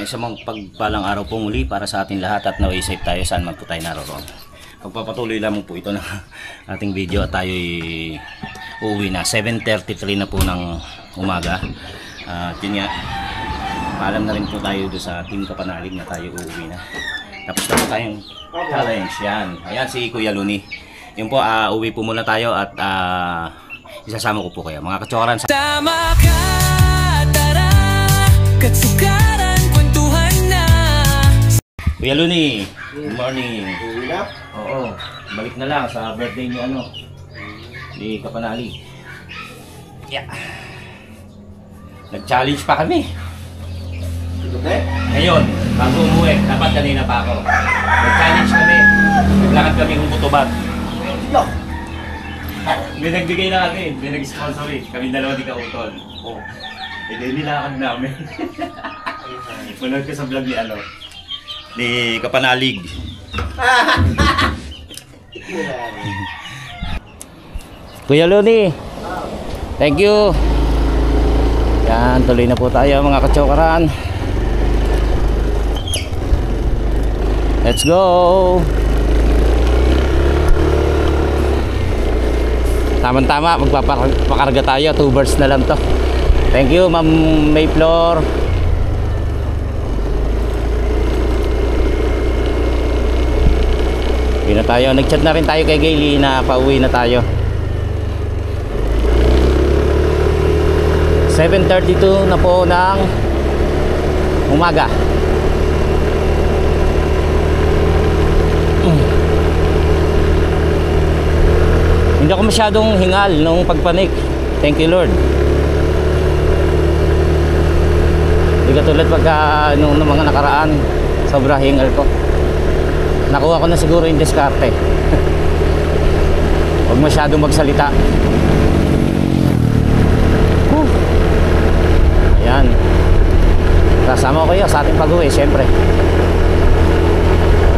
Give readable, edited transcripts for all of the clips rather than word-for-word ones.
Isang pagpalang araw po muli para sa ating lahat at naway safe tayo saan man po tayo naroon. Pagpapatuloy lamang po ito ng ating video at tayo'y uuwi na. 7:33 na po ng umaga. At yun nga, paalam na rin po tayo doon sa Team Kapanalig na tayo uuwi na. Tapos na po tayong challenge yan. Ayan si Kuya Luni. Yun po, uuwi po muna tayo at isasama ko po kayo mga katsokaran. Tama ka, tara, katsukaran, kwentuhan na. Kuya Luni, good morning. Uwi na? Oo, balik na lang sa birthday ni ni Kapanalig. Yeah. Nag-challenge pa kami. Ngayon, bago umuwi, dapat kanina pa ako. Nag-challenge kami. Naglakad kami kung kutubag. May nagbigay na kami, may nag-sponsor eh. Kami dalawa di kautol. Oh. E di nilakad namin. Manood ko sa vlog ni Kapanalig. Kuya Luni, thank you. Yan, tuloy na po tayo mga katsokaran. Let's go. Tama-tama, magpapakarga tayo. 2 birds na lang to. Thank you, Ma'am Mayflor. Uwi na tayo. Nag-chat na rin tayo kay Gayle na pauwi na tayo. 7:32 na po ng umaga. Hindi ako masyadong hingal nung pagpanik. Thank you Lord. Hindi katulad pagka nung mga nakaraan, sobra hingal ko. Nakuha ko na siguro yung diskarte. Huwag masyadong magsalita. Ayan. Kasama ko kayo sa ating pag-uwi, syempre.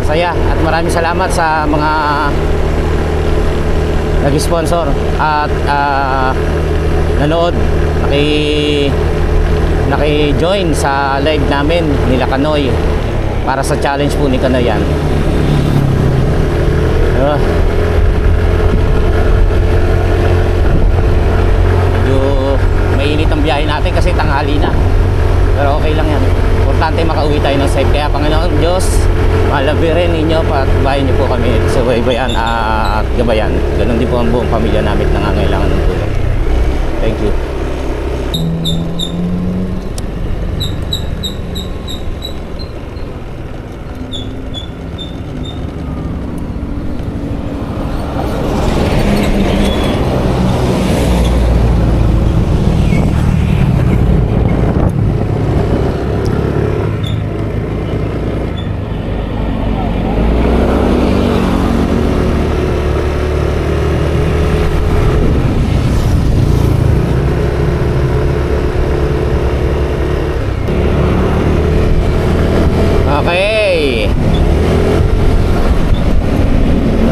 Masaya at maraming salamat sa mga nag-sponsor at nanood, naki-join sa live namin nila Kanoy para sa challenge po ni Kanoy yan. Medyo mainit ang biyahe natin kasi tanghali na, pero okay lang yan. Importante makauwi tayo ng safe. Kaya Panginoon Diyos, malabirin ninyo, patbayan niyo po kami sa baybayan at gabayan. Ganon din po ang buong pamilya namin nangangailangan ng tulong. Thank you. Okay.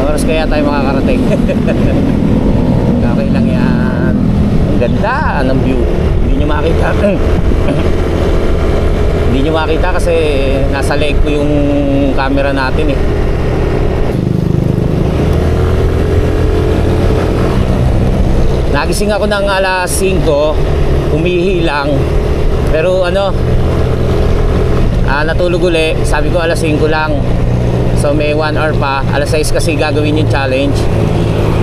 Oras kaya tayo makakarating. Okay lang yan. Ang ganda ng view. Hindi nyo makita. Hindi nyo makita kasi nasa leg ko yung camera natin eh. Nagising ako ng alas 5. Umihi lang. Pero natulog uli. Sabi ko alas 5 lang. So may 1 hour pa. Alas 6 kasi gagawin yung challenge.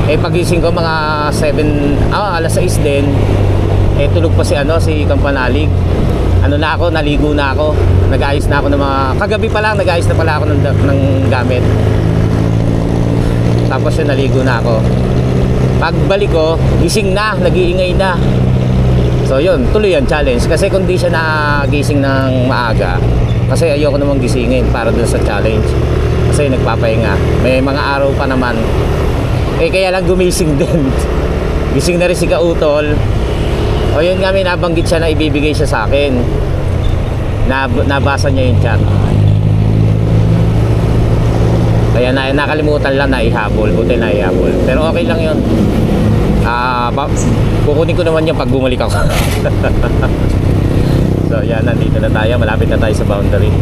Pagising ko mga 7, alas 6 din. Tulog pa si Kapanalig. Na ako, naligo na ako. Nag-ayos na ako ng mga, kagabi pa lang nag-ayos na pala ako ng gamit. Tapos yun, naligo na ako. Pagbalik ko, gising na, nag-iingay na. So yun, tuloy yan challenge. Kasi kung di siya nagising ng maaga, kasi ayoko namang gisingin para dun sa challenge. Kasi nagpapahinga. May mga araw pa naman. Kaya lang gumising din. Gising na rin si Kautol. O yun nga, may nabanggit siya na ibibigay siya sa akin. Nabasa niya yung chat. Kaya nakalimutan lang na ihabol. Buti na ihabol. Pero okay lang yun. Kukunin ko naman yung pag bumalik ako. So yan, nandito na tayo, malapit na tayo sa boundary.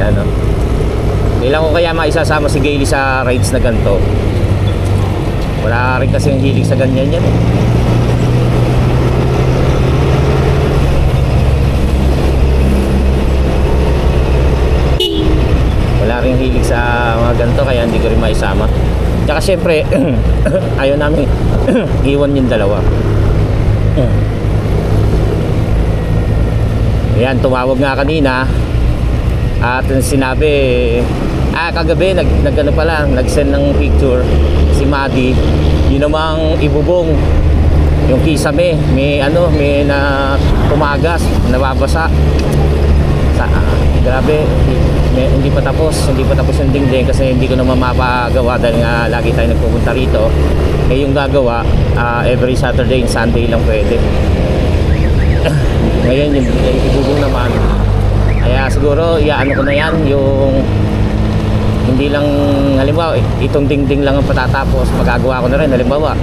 Yan o. Kailan ko kaya maisasama si Gailey sa rides na ganito. Wala rin kasi yung hilig sa ganyan yan eh. Wala rin hilig sa mga ganito, kaya hindi ko rin maisama. Tsaka syempre ayaw namin iwan yung dalawa. Ayan, tumawag nga kanina at sinabi kagabi nag-ano pala, nag-send ng picture si Madi, yun namang ibubong yung kisame, may na tumagas, nababasa sa, grabe, hindi pa tapos yung dingding kasi hindi ko naman mapagawa dahil nga lagi tayo nagpupunta rito. Yung gagawa every Saturday and Sunday lang pwede. Ngayon yung ibubong naman, kaya siguro iaano ko na yan, yung hindi lang halimbawa itong dingding lang ang patatapos, magagawa ko na rin halimbawa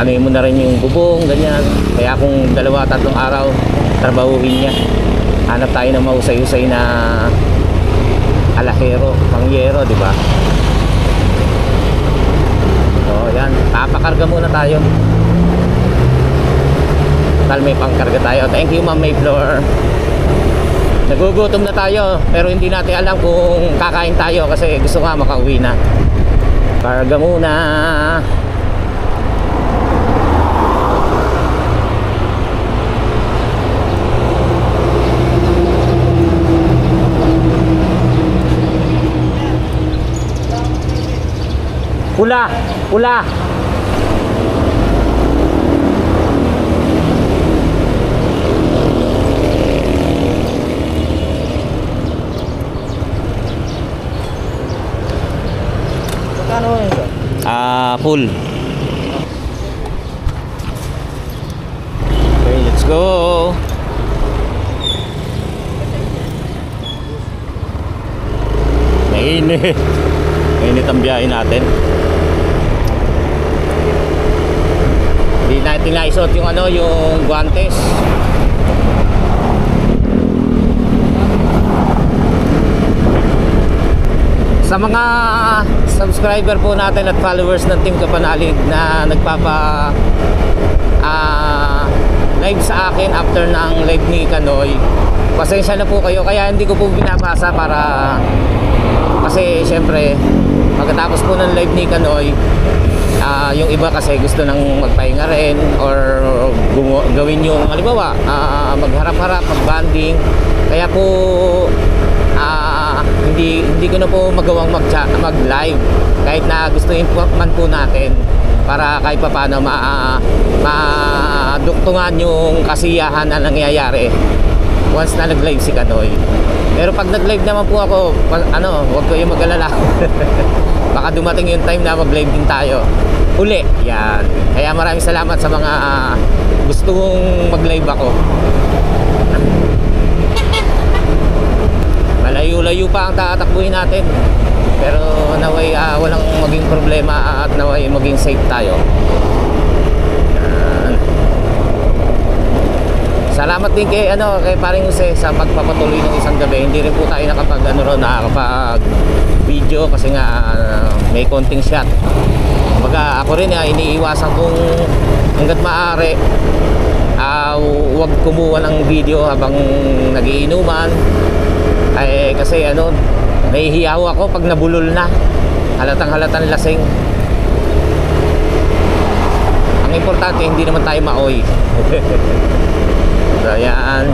anuin mo na rin yung bubong ganyan. Kaya kung 2-3 araw trabahuhin niya, hanap tayo ng mahusay-husay na alahero, pangyero, di ba? So yan, papakarga muna tayo. Total may pangkarga tayo. Thank you Ma'am Mayflower. Nagugutom na tayo pero hindi natin alam kung kakain tayo kasi gusto nga makauwi na. Karga muna. Pula, pula. Full. Okay, let's go. Mainit. Mainit ang biyahe natin. Hindi natin naisuot yung yung guantes. Sa mga subscriber po natin at followers ng Team Kapanalig na nagpapa live sa akin after ng live ni Kanoy, pasensya na po kayo, kaya hindi ko po binabasa para kasi syempre pagkatapos po ng live ni Kanoy, yung iba kasi gusto nang magpahinga rin or gawin yung halimbawa magharap-harap, mag-banding, kaya po hindi ko na po magawang mag-live kahit na gustuin man po natin para kahit pa paano maduktungan yung kasiyahan na nangyayari once na nag-live si Kanoy. Pero pag nag-live naman po ako, huwag ko yung mag-alala. Baka dumating yung time na mag-live din tayo uli. Yan. Kaya maraming salamat sa mga gustong mag-live ako. Malayo-layo pa ang tatakbuhin natin, pero naway walang maging problema at naway maging safe tayo. Salamat din kay paring Jose sa pagpapatuloy ng isang gabi. Hindi rin po tayo nakapag video kasi nga may konting shot. Kumbaga ako rin iniiwasan kung hanggat maaari huwag kumuha ng video habang nagiinuman. Kasi nahihiyaw ako pag nabulol na, halatang lasing. Ang importante hindi naman tayo maoy. So yan,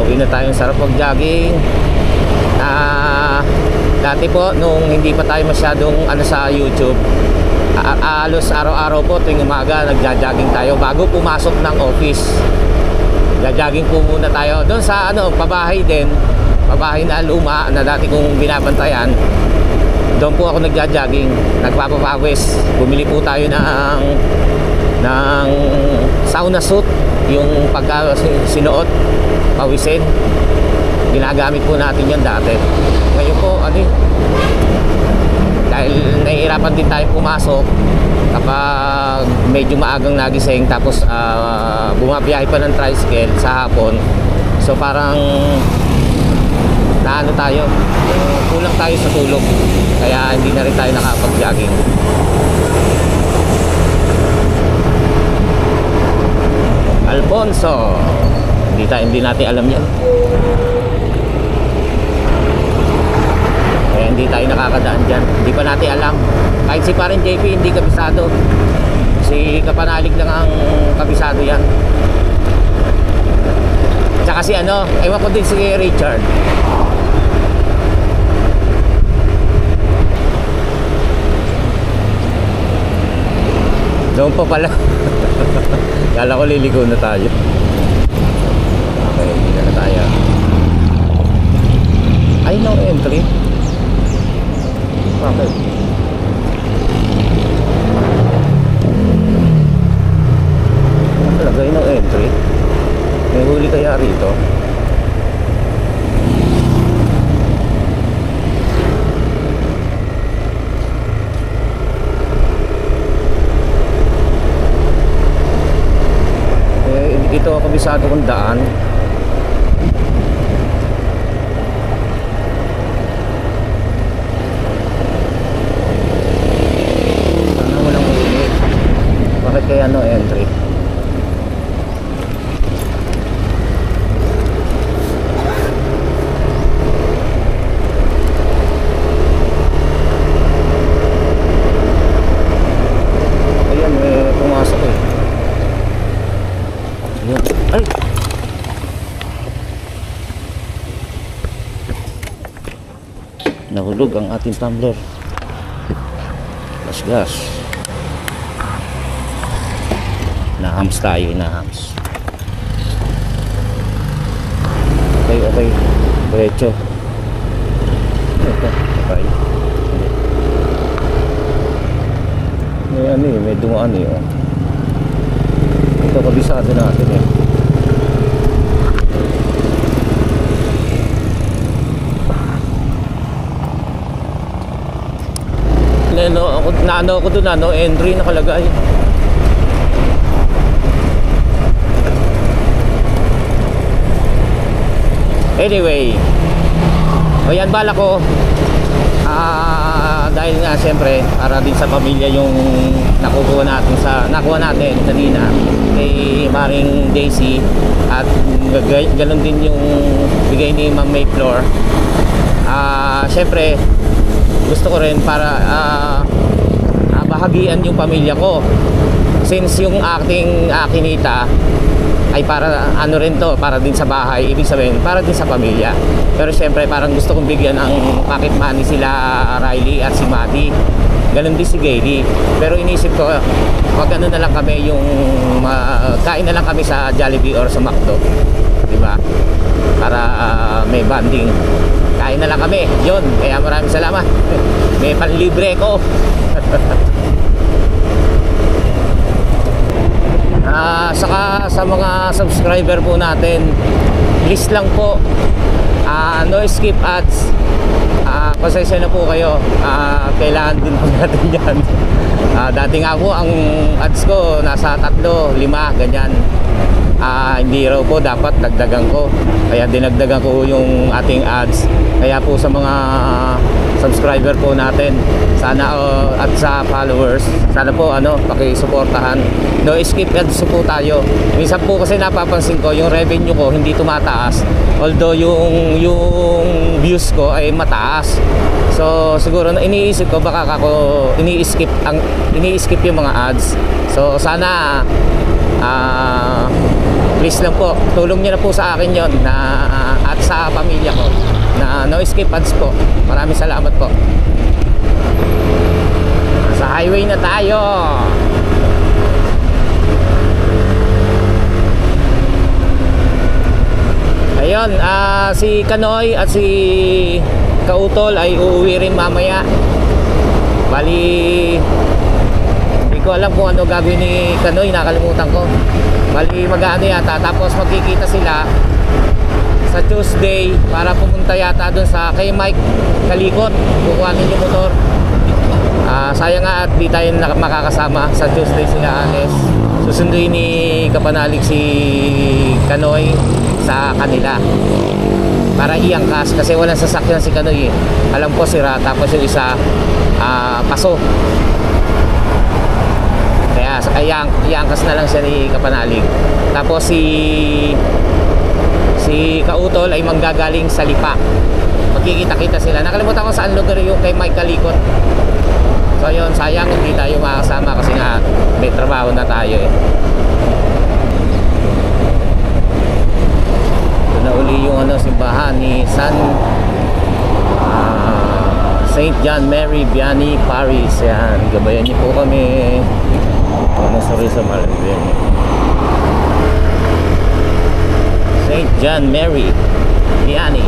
uwi na tayong sarap mag-jogging. Dati po nung hindi pa tayo masyadong sa YouTube, halos araw-araw po tuwing umaga nagja-jogging tayo bago pumasok ng office. Jogging po muna tayo doon sa pabahay din, pabahay na luma na dati kong binabantayan. Doon po ako nagja-jogging, nagpapapawis. Bumili po tayo ng sauna suit, yung pagka sinuot pawisin, ginagamit po natin yan dati. Ngayon po dahil nahihirapan din tayo pumasok kapag medyo maagang nagising, tapos bumabiyahe pa ng tricycle sa hapon. So parang naano tayo, kulang tayo sa tulog, kaya hindi na rin tayo nakapag-jogging. Alfonso, hindi natin alam yan, kaya hindi tayo nakakadaan dyan, hindi pa natin alam. Kahit si parin JP hindi kabisado, si Kapanalig lang ang kabisado yan. Tsaka si ano, ewan ko din si Richard. Doon pa pala. Kala ko liligo na tayo. Okay, hindi na tayo. Ay, no entry. Bakit? Nakalagay no entry. May huli kaya rito? Ito ang kabisado kong daan. Sana walang huli. Bakit kaya no entry? Ayan, may pumasok eh. Ay! Nahulog ang ating tumbler. Gas. Nahams tayo, nahams. Okay. Diretso. Okay. May ano eh, may dumaan eh. Oh. Ito kabisado natin eh. Naano ako dun, entry nakalagay. Anyway, o yan, bala ko dahil nga siyempre para din sa pamilya yung nakuha natin kanina kay Maring Daisy, at ganun din yung bigay ni Ma'am May Flor. Siyempre gusto ko rin para bahagian yung pamilya ko, since yung aking kinita ay para ano rin to, para din sa bahay, ibig sabihin para din sa pamilya. Pero syempre parang gusto kong bigyan ng pocket money sila Riley at si Maddie, ganun din si Gaily. Pero inisip ko wag ano na lang kami, yung kain na lang kami sa Jollibee or sa McDo, diba, para may banding. Kain na lang kami, yun. Kaya maraming salamat. May panlibre ko. Saka sa mga subscriber po natin, please lang po, no skip ads. Pasensya na po kayo, kailangan din po natin yan. Dati nga po ang ads ko nasa 3, 5 ganyan. Hindi raw po dapat dagdagan ko, kaya dinagdagan ko yung ating ads. Kaya po sa mga subscriber po natin, sana at sa followers, sana po pakisuportahan. No skip ads po tayo. Minsan po kasi napapansin ko yung revenue ko hindi tumataas, although yung views ko ay mataas. So siguro na iniisip ko baka ako ini-skip yung mga ads. So sana please lang po, tulong niyo na po sa akin yon na at sa pamilya ko na no skip ads po. Maraming salamat po. Sa highway na tayo. Ayun, si Kanoy at si Kautol ay uuwi rin mamaya. Bali, hindi ko alam kung ano gagawin ni Kanoy, nakalimutan ko. Bali mag-ano yata, tapos magkikita sila sa Tuesday para pumunta yata doon sa kay Mike Kalikot, kukuhanin yung motor. Sayang nga at di tayo makakasama sa Tuesday sila Anes. Susunduin ni Kapanalig si Kanoy sa kanila para iangkas kasi walang sasakyan si Kanoy eh. Alam ko sira, tapos yung isa paso, kaya iangkas na lang siya ni Kapanalig. Tapos si Kautol ay manggagaling sa Lipa. Magkikita-kita sila. Nakalimutan ko saan lugar yung kay Mike Kalikot. So yun, sayang hindi tayo makakasama kasi nga may trabaho na tayo eh. Ito na uli yung simbahan ni St. John Mary Vianney Parish. Yan, gabayan niyo po kami. Sorry sa Malibin. St. John Mary Vianney.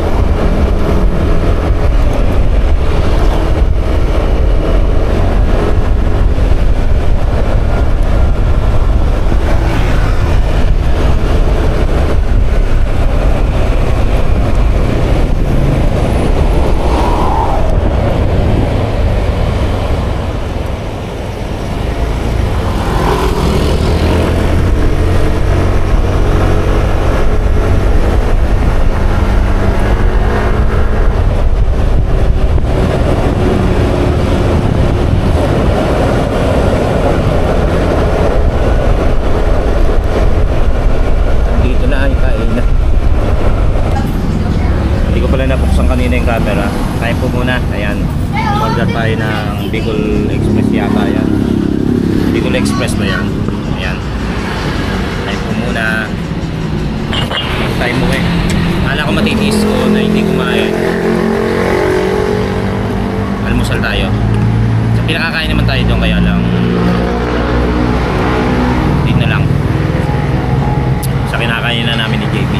Kanina yung camera, tayo po muna. Ayan, order tayo ng Bicol Express yata yan. Bicol Express ba yan? Ayan, tayo po muna. Tayo mo eh. Akala ko matitiis ko na hindi kumain. Almusal tayo. Sa pinakakain naman tayo doon, kaya lang hindi na lang sa kinakain na namin ni JP.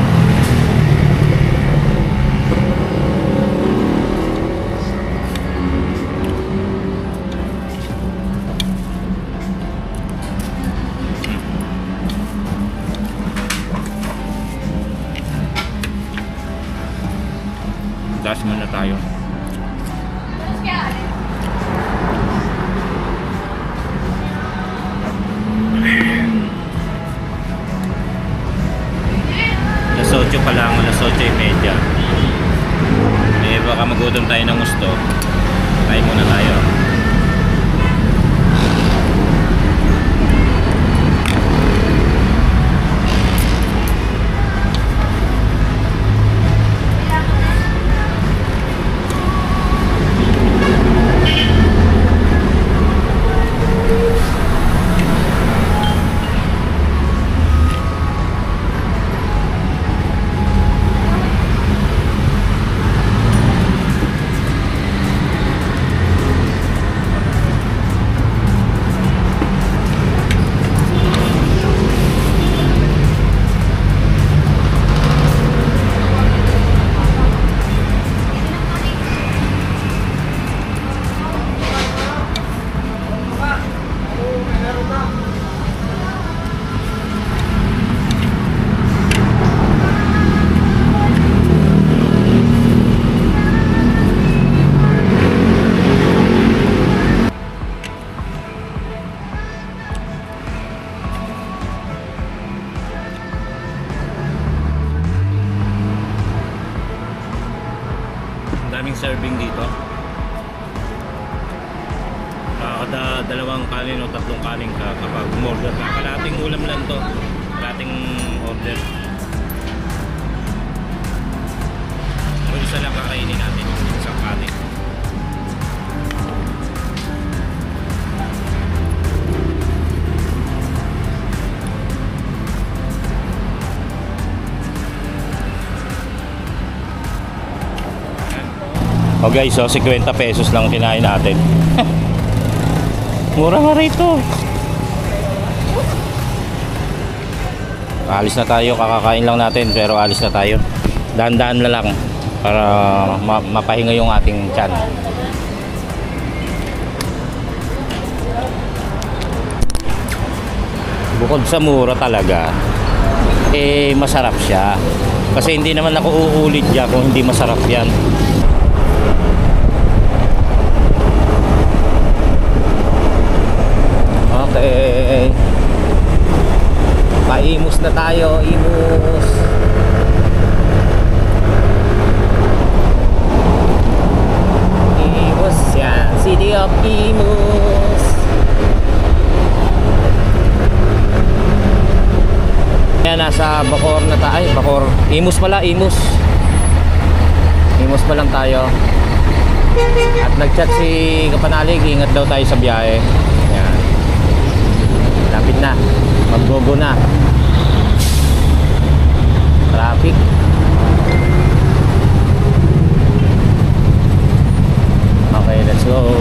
Das muna tayo. Alas 8 pa lang, alas 8:30. Eh baka magutom tayo ng gusto. Kain muna tayo. Daming serving dito. Kada dalawang kanin o tatlong kanin ka kapag umorder ka. Kalating ulam lang to. Kalating order. Pero isa lang kakainin natin. Isang kanin. O guys, so 50 pesos lang kinain natin. Mura nga rito. Alis na tayo, kakakain lang natin pero alis na tayo. Dahan-dahan na lang para mapahinga yung ating tiyan. Bukod sa mura talaga, eh masarap siya. Kasi hindi naman ako uulit dyan kung hindi masarap yan. na tayo, Imus. Imus yan, City of Imus. Yan, nasa Bacoor na tayo. Ay, Bacoor. Imus pala, Imus. Imus pa lang tayo. At nag-chat si Kapanalig, ingat daw tayo sa biyahe. Yan. Lapit na. Maggogo na. Traffic. Okay, let's go.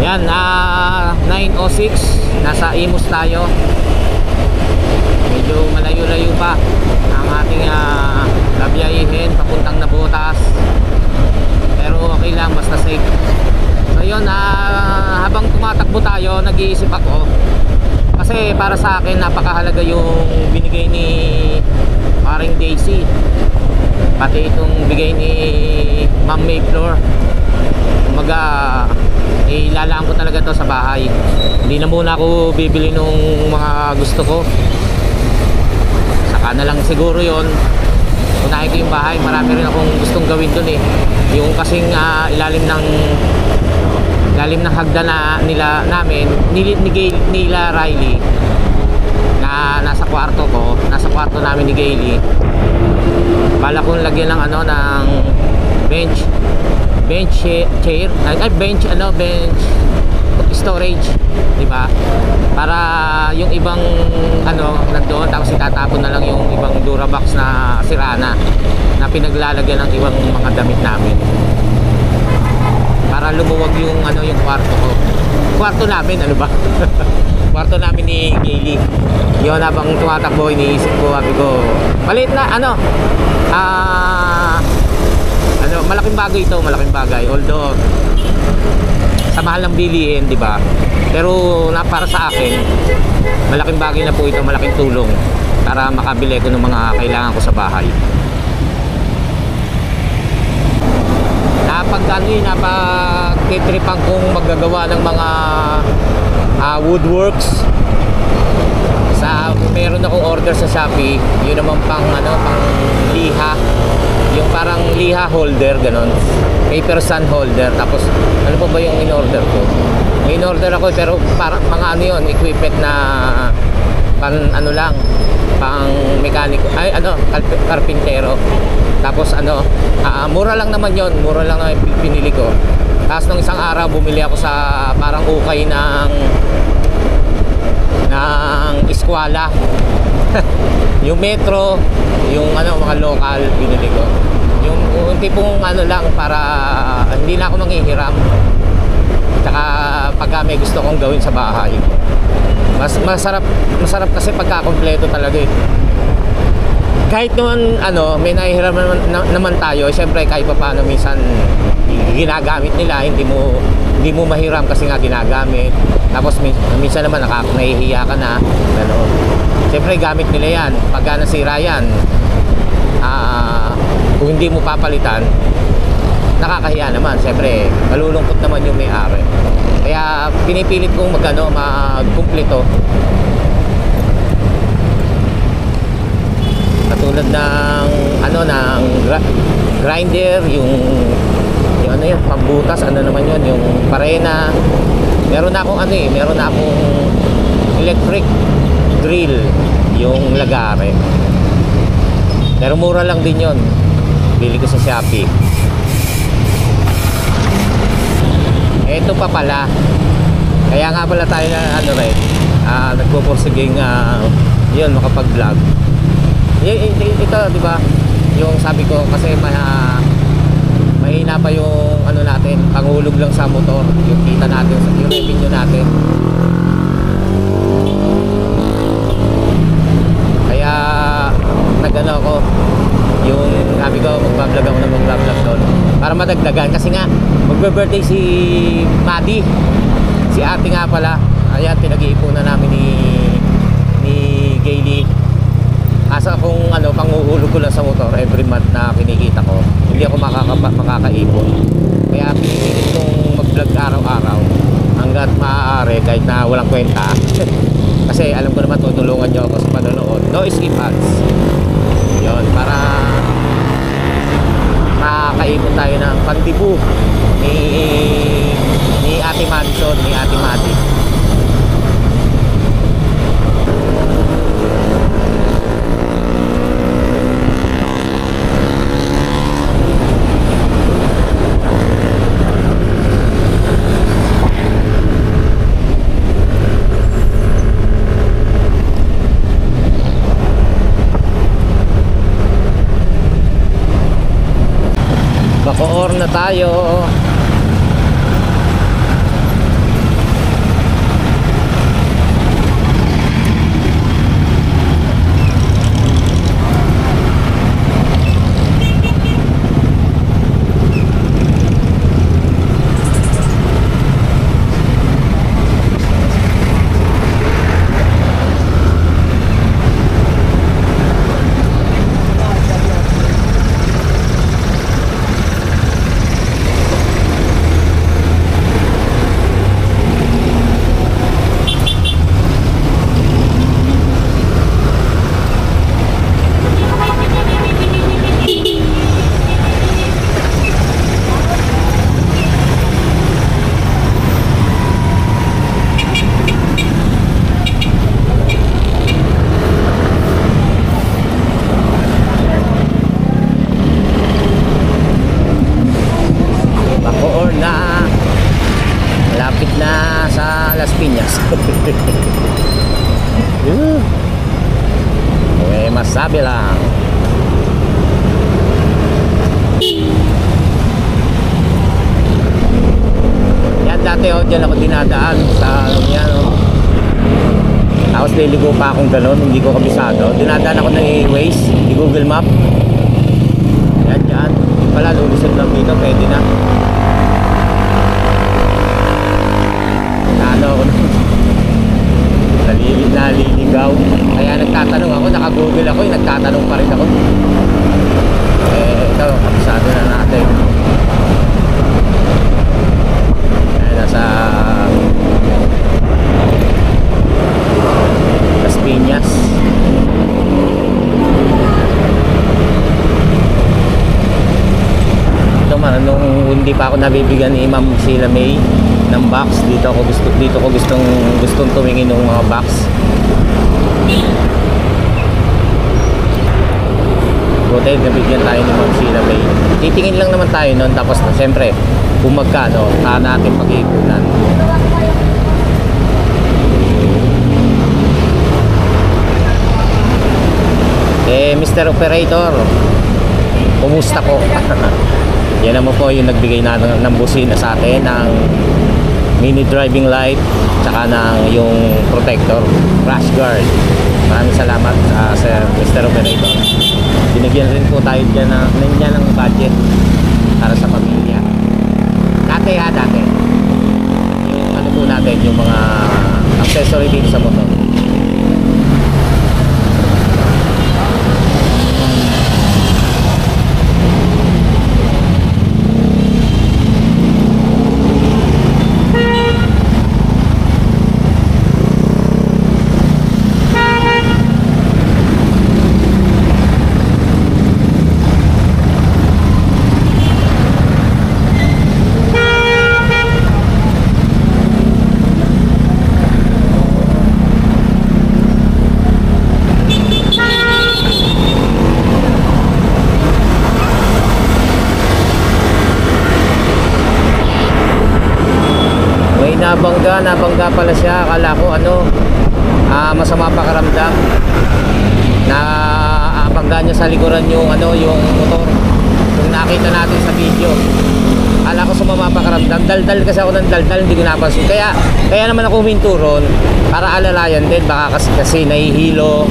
Yan, 9:06, nasa Imus tayo. Medyo malayo-layo pa ang ating labiyahin papuntang Nabotas. Pero okay lang, basta safe. So yun, habang tumatakbo tayo, nag-iisip ako. Kasi para sa akin, napakahalaga yung binigay ni paring Daisy. Pati itong bigay ni Ma'am Mayflower. Kumaga, ilalaan ko talaga to sa bahay. Hindi na muna ako bibili nung mga gusto ko. Saka na lang siguro yon. Unahin ko yung bahay. Marami rin akong gustong gawin dun eh. Yung kasing ilalim ng hagdan na namin nila Riley na nasa kwarto ko, nasa kwarto namin ni Gailey. Bala kong lagyan ng ng bench chair, bench storage, di ba? Para yung ibang nandoon, tapos itatapon na lang yung ibang Durabox na sira na pinaglalagyan ng ibang mga damit namin. Para lumuwag yung yung kwarto ko. Kwarto namin, kwarto namin ni Gailey. Yun, habang tumatakbo, iniisip ko, sabi ko, maliit na malaking bagay ito, malaking bagay. Although sa mahal ng bilihin, di ba? Pero para sa akin, malaking bagay na po ito, malaking tulong para makabili ko ng mga kailangan ko sa bahay. Napagtitripan kong maggagawa ng mga woodworks. Meron akong order sa Shopee. Yun naman pang liha. Yung parang liha holder, ganon. Paper sun holder. Tapos ano pa ba yung in-order ko? May in-order ako pero parang mga yun, equipment na pang pang mekaniko, karpintero. Tapos mura lang naman yon, mura lang naman pinili ko. Tapos nung isang araw bumili ako sa parang ukay ng eskwela. Yung metro, yung mga local, binili ko. Yung tipong lang para hindi na ako manghihiram. Tsaka pagka may gusto kong gawin sa bahay, masarap kasi pagka kompleto talaga eh. Kahit naman may nahihiram naman tayo, syempre kahit pa paano minsan ginagamit nila, hindi mo mahiram kasi nga ginagamit. Tapos minsan naman nahihiya ka na, syempre gamit nila yan. Pagka nasira yan, kung hindi mo papalitan, nakakahiya naman. Syempre malulungkot naman yung may-ari. Kaya pinipilit kong magkumpleto. Katulad ng grinder, yung pambutas, naman yun, yung parena. Meron na akong electric drill, yung lagare. Pero mura lang din yun. Bili ko sa Shopee. Ito pa pala. Kaya nga pala tayo na ano rin, nagpupursiging yun, makapag-vlog. Ito, di ba? Yung sabi ko kasi mahina pa yung ano natin, panghulog lang sa motor, yung kita natin, yung revenue natin. Kaya nagano ako, yung sabi ko magbablog ako na magbablog doon para madagdagan kasi nga magbe-birthday si Maddie, si ate nga pala. Ayan, pinag-iipunan namin ni Gayle. Asa kung ano, panghuhulog ko lang sa motor every month na kinikita ko, hindi ako makakaipon. Kaya pinipilit kong mag-vlog araw-araw hanggat maaari kahit na walang kwenta. Kasi alam ko naman tutulungan nyo ako sa panonood. No skip ads. Yun, para makakaipon tayo ng pandibu ni Ate Madison, ni Ate Maddie. Bacoor na tayo. Masabi lang. Yan dati dyan ako dinadaan sa yan tapos liligo pa akong ganon, hindi ko kabisado. Dinadaan ako ng Waze, di Google Map. Yan dyan pala, lulusot lang dito, pwede na. Ano ako naliligaw. Kaya nagtatanong ako, naka-google ako, nagtatanong pa rin ako. Ito, kabisado na natin. Nasa Las Piñas. Ito man, nung hindi pa ako nabibigyan ni Ma'am Sheila May ng box, dito ko gustong tumingin ng mga box. Buti nabigyan tayo ni Ma'am Sheila May. Titingin lang naman tayo noon, tapos siyempre kung magkano natin pag-iipunan. Mr. Operator, kumusta po? Yan naman po yung nagbigay na ng busina sa atin, ng mini driving light, tsaka ng yung protector, crash guard. Maraming salamat sa Mr. Operator. Binigyan rin po tayo dyan ng budget para sa pamilya. Dati yung ano po natin, yung mga accessory dito sa motor. nabangga pala siya. Akala ko ano, masama pakiramdam. Nabangga niya sa likuran yung ano, yung motor. Yung nakita natin sa video. Akala ko sumama pakiramdam. Daldal kasi ako ng daldal, hindi ko napansin. Kaya naman ako huminto ron para alalayan din. Baka kasi nahihilo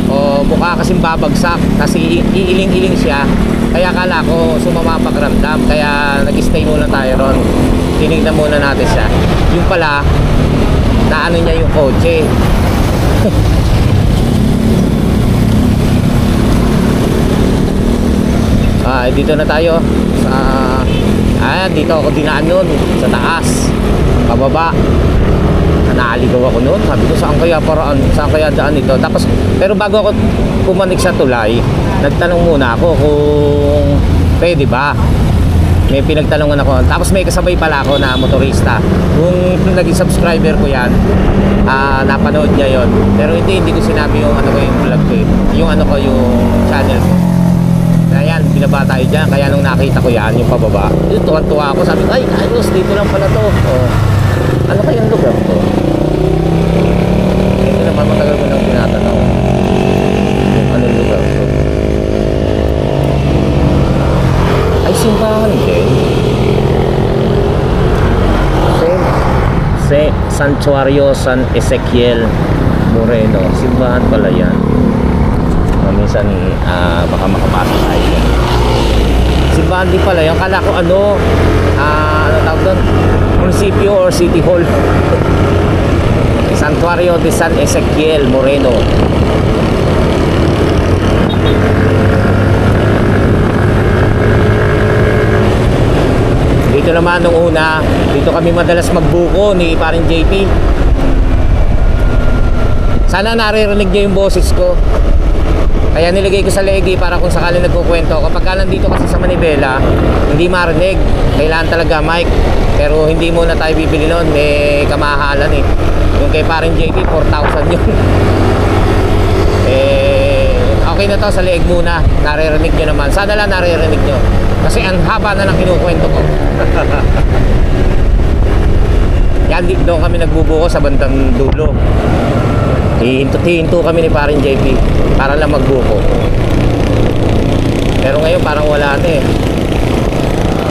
o mukha kasing babagsak kasi iiling-iling siya. Kaya akala ko sumama pakiramdam. Kaya nag-stay muna tayo ron. Tinignan muna natin siya. Yung pala, naano niya yung kotse. Dito na tayo sa dito ako dinaan nun sa taas, pababa. Naaligaw ako noon. Sabi ko, saan kaya daan ito? Tapos, pero bago ako pumanik sa tulay, nagtanong muna ako kung pwede ba. May pinagtanongan ako. Tapos may kasabay pala ako na motorista. Kung naging subscriber ko yan, napanood niya yon. Pero hindi ko sinabi yung ano ko, yung vlog ko, yung ano ko, yung channel ko. Kaya yan, binaba tayo dyan. Kaya nung nakita ko yan, yung pababa, tuwan-tuwa ako. Sabi ko, ay, ayos, dito lang pala to. Ano kayang lugar to? Ito naman, matagal ko nang tinatanong. Anong lugar to? Ay, simbahan din. Santuario San Ezequiel Moreno. Simbahan pala yan. Minsan baka makapasok tayo yan. Simbahan din pala yan. Kala ko ano tawag doon? Munisipyo or City Hall. Santuario de San Ezequiel Moreno. Dito naman nung una, dito kami madalas magbuko ni paring JP. Sana naririnig niyo yung boses ko. Kaya nilagay ko sa legi para kung sakali nagkukwento. Kapag ka nandito kasi sa Manibela, hindi marinig. Kailangan talaga mic. Pero hindi muna tayo bibili nun. May kamahalan eh. Yung kay paring JP, 4,000 yun. Okay na to, sa leeg muna. Naririnig nyo naman. Sana lang naririnig nyo. Kasi ang haba na ng kinukwento ko. Yan, doon kami nagbubuko sa bandang dulo. Hihinto kami ni paring JP para lang magbuko. Pero ngayon parang wala na eh.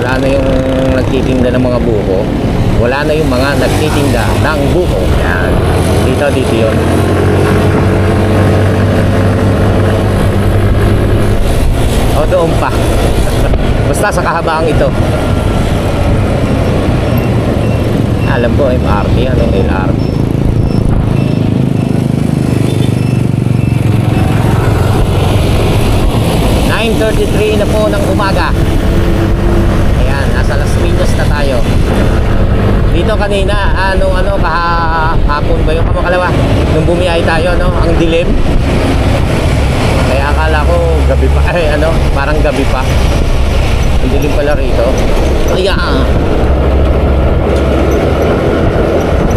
Wala na yung nagtitinda ng mga buko. Wala na yung mga nagtitinda ng buko. Yan. Dito yun. O doon pa. Basta sa kahabaan ito. Alam ko MRT, ano LRT. .33 na po ng umaga. Ayan, nasa Las Piñas na tayo. Dito kanina, kahapon ba yung kamakalawa? Nung bumiyahe tayo, no? Ang dilim. Kaya akala ko gabi pa, parang gabi pa. Ang dilim pala rito. Ayan.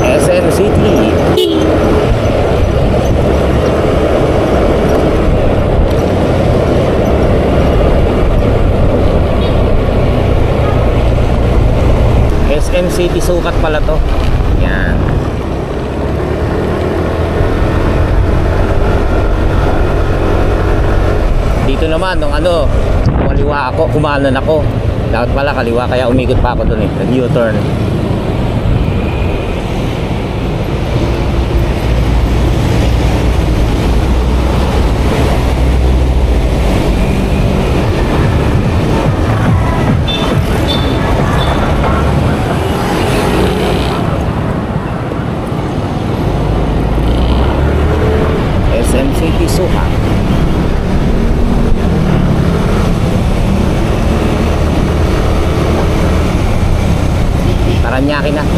SM City. SM City sukat pala to. Yan. Dito naman nung kumaliwa ako, kumanan ako. Dapat pala kaliwa kaya umikot pa ako doon eh. Nag-U-turn.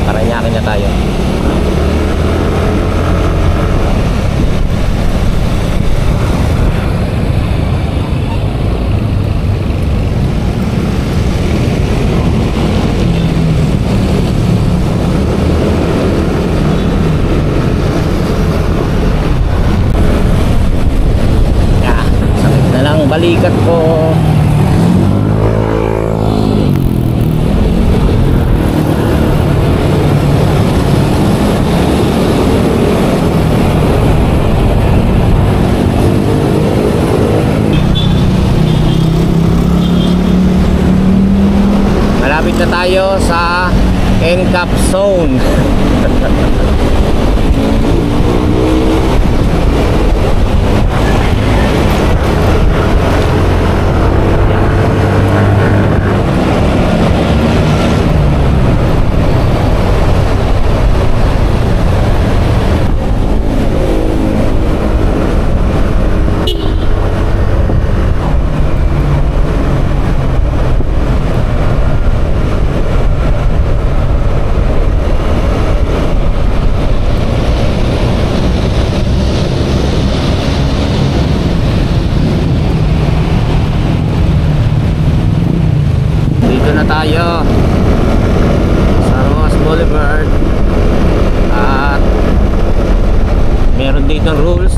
Paranaque na tayo. Sakit na lang balikat ko. na tayo sa NCAP zone. Tayo sa Rojas Boulevard at meron dito rules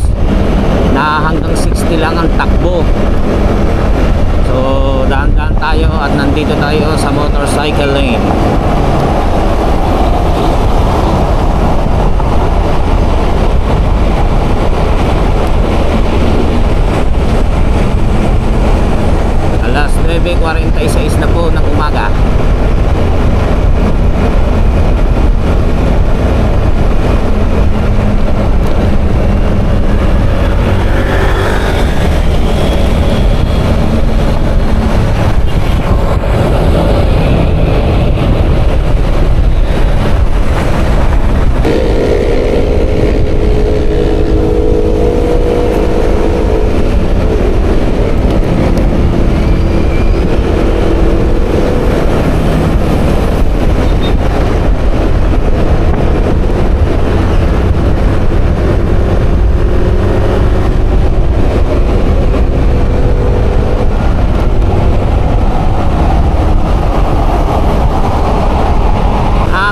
na hanggang 60 lang ang takbo, so dahan-dahan tayo at nandito tayo sa motorcycle lane. Alas 9:46 na po ng umaga.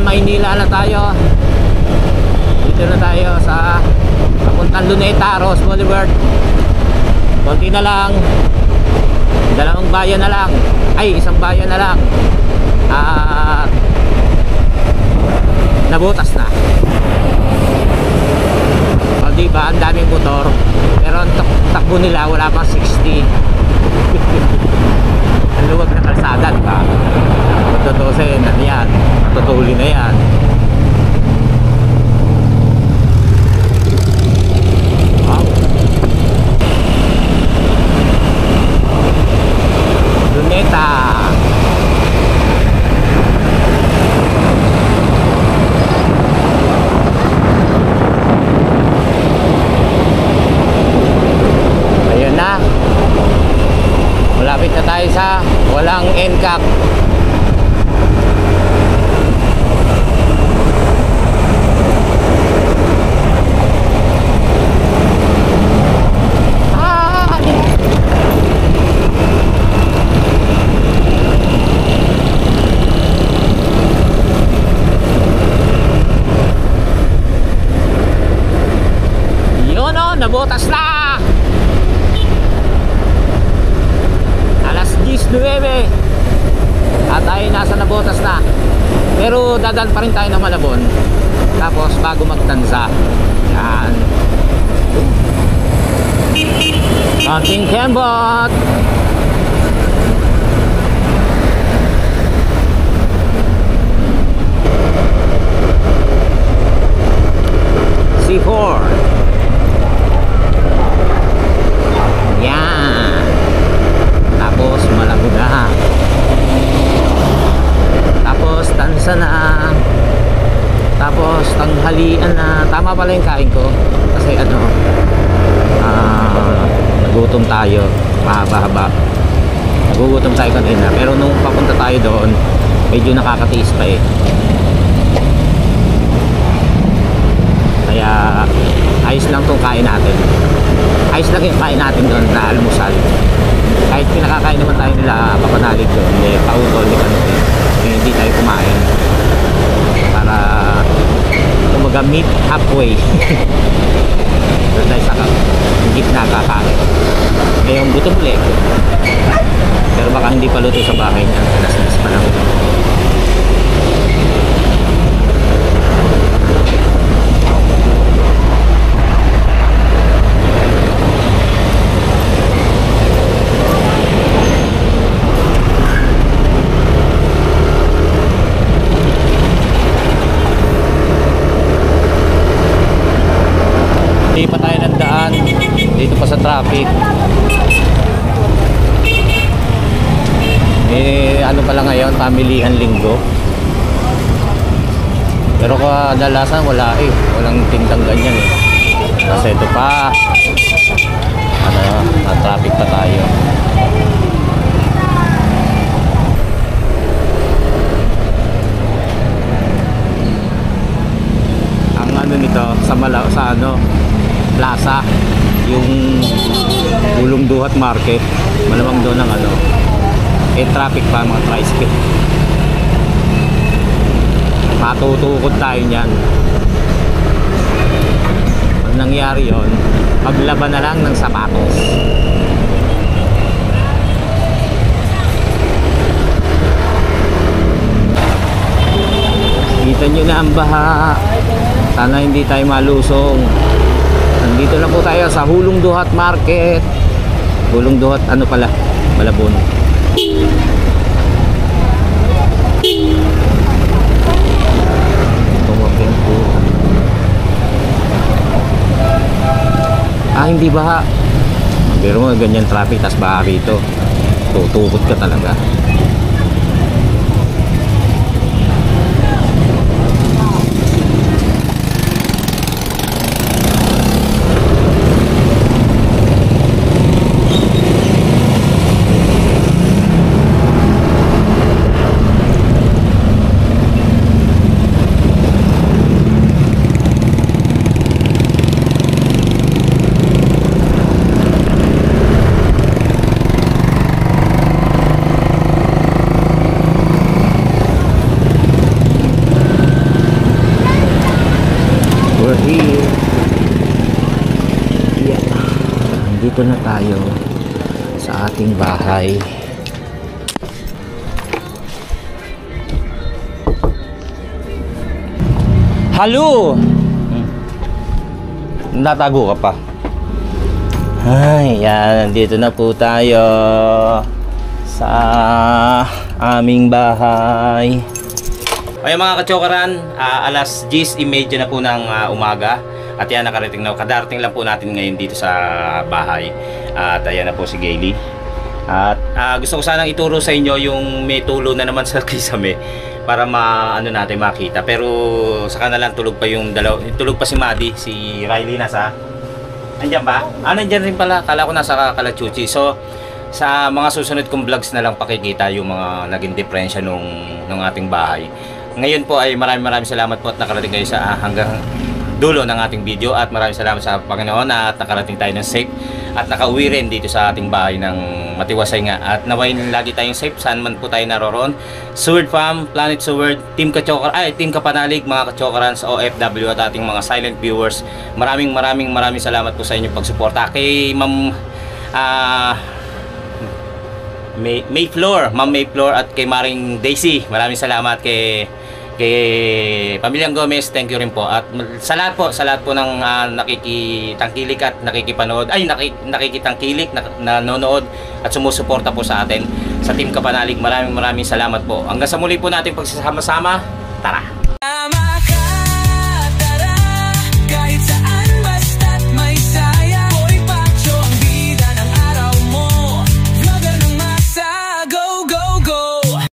Maynila na tayo. Dito na tayo sa papuntang Luneta, Rojas Boulevard. Konti na lang, dalawang bayan na lang, ay isang bayan na lang at nabutas na. O diba, ang daming motor pero ang takbo nila wala pang 60. Ang luwag na kalsada, diba? Tutusin na yan, matutuli na yan. Wow. Luneta. Ayun na, malapit na tayo sa walang NCAP. Nabotas na alas 10:09 at tayo nasa Nabotas na, pero dadaan pa rin tayo ng Malabon tapos bago magtansa. Yan, ating Kembot. C4. Yan. Tapos Malabon. Tapos tansa na. Tapos tanghalian na. Tama pala yung kain ko. Kasi nagutom tayo. Mahaba-haba. Nagugutom tayo kanina. Pero nung papunta tayo doon, medyo nakakatiis pa eh. Kaya ayos lang itong kain natin. Ayos lang yung kain natin doon na almusal. Kahit pinakakain naman tayo nila papanalig doon, pautol, hindi tayo kumain para kumaga meet halfway. Doon tayo sa gitna kakain. Ngayong gutom ulit, pero baka hindi pa luto sa bahay niya. Alas-alas pa lang. tayo ng daan dito pa sa traffic. Ano pala ngayon, pamilihan linggo. Pero kadalasan wala walang tindang ganyan kasi ito pa traffic pa tayo. Ang nito sa plaza, yung Gulong Duhat Market, malamang doon ang traffic pa, mga tricycle. Matutukod tayo niyan. Pag nangyari yon, maglaban na lang ng sapatos. Kita nyo na ang baha. Sana hindi tayo malusong. Nandito na po tayo sa Gulong Duhat Market. Gulong Duhat, Malabon. Hindi baha. Pero mo ganyan traffic tas baha rito. Tutukod ka talaga. Dito na tayo sa ating bahay. Halo! Natago ka pa. Ay, yan. Dito na po tayo sa aming bahay. Ay mga kachokaran, alas 10:30 na po ng umaga. At yan, nakarating na, kadarating lang po natin ngayon dito sa bahay. At ayan na po si Gayle. At gusto ko sanang ituro sa inyo yung may tulo na naman sa kisame para natin makita. Pero saka na lang tulog pa yung tulog pa si Maddie, si Riley nasa. Andiyan ba? Nandiyan rin pala. Kala ko nasa Kalachuchi. So sa mga susunod kong vlogs na lang pakikita yung mga naging diferensya nung ating bahay. Ngayon po ay maraming salamat po at nakarating kayo sa hanggang dulo ng ating video, at maraming salamat sa Panginoon at nakarating tayo ng safe at nakauwi rin dito sa ating bahay ng matiwasay nga, at naway lagi tayong safe saan man po tayo naroroon. Seward Fam, Planet Seward, Team Kapanalig, mga kachokarans, OFW at ating mga silent viewers, maraming salamat po sa inyong pagsuporta. Kay Ma'am Ma'am May Flor at kay Maring Daisy, maraming salamat. Kay Pamilyang Gomez, thank you rin po. At sa lahat po ng nakikitangkilik at nakikipanood, nakikitangkilik, nanonood at sumusuporta po sa atin sa Team Kapanalig, maraming salamat po. Hanggang sa muli po natin pagsasama-sama. Tara!